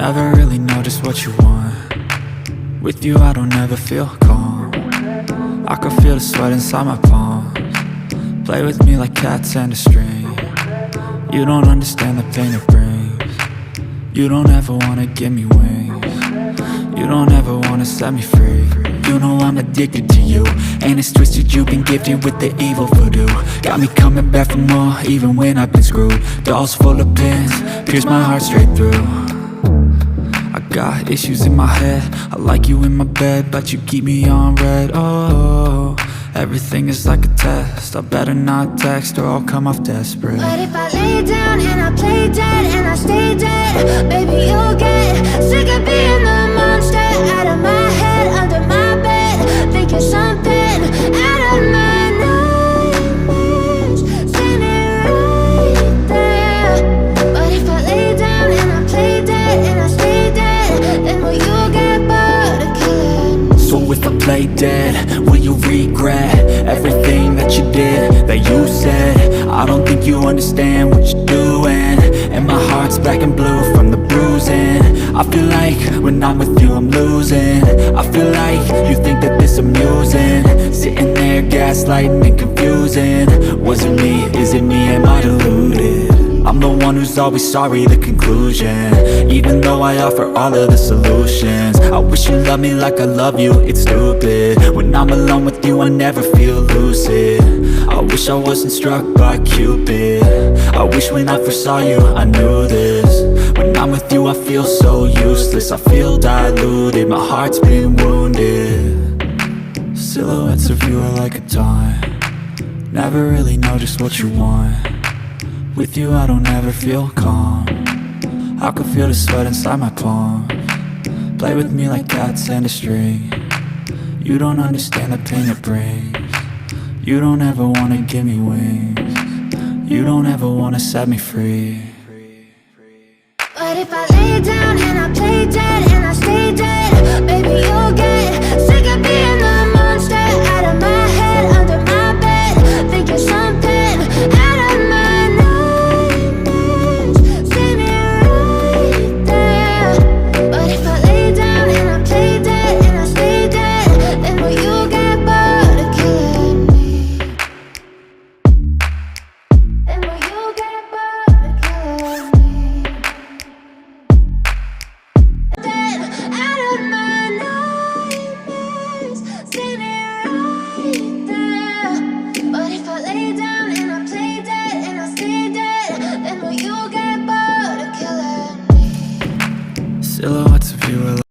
Never really notice what you want. With you I don't ever feel calm. I can feel the sweat inside my palms. Play with me like cats and a string. You don't understand the pain it brings. You don't ever wanna give me wings. You don't ever wanna set me free. You know I'm addicted to you, and it's twisted, you've been gifted with the evil voodoo. Got me coming back for more, even when I've been screwed. Dolls full of pins, pierce my heart straight through. I got issues in my head, I like you in my bed, but you keep me on red. Oh, everything is like a test, I better not text or I'll come off desperate. But if I lay down and I play dead and I stay dead, baby you'll get sick of being the monster out of my head, under my bed, thinking something out of my nightmares, standing right there. But if I lay down and I play dead and I stay dead, then will you get bored of killing? So if I play dead, will you regret everything that you did, that you said? I don't think you understand what you're doing, and my heart's black and blue from the bruising. I feel like when I'm with you I'm losing. I feel like you think that this amusing, sitting there gaslighting and confusing. Was it me? Is it me? Am I deluded? I'm the one who's always sorry, the conclusion, even though I offer all of the solutions. I wish you loved me like I love you, it's stupid. When I'm alone with you I never feel lucid. I wish I wasn't struck by Cupid. I wish when I first saw you I knew this. When I'm with you I feel so useless, I feel diluted, my heart's been wounded. Silhouettes of you are like a taunt, never really notice what you want. With you I don't ever feel calm, I can feel the sweat inside my palms. Play with me like cats and a string. You don't understand the pain it brings. You don't ever wanna give me wings. You don't ever wanna set me free. But if I lay down and I play dead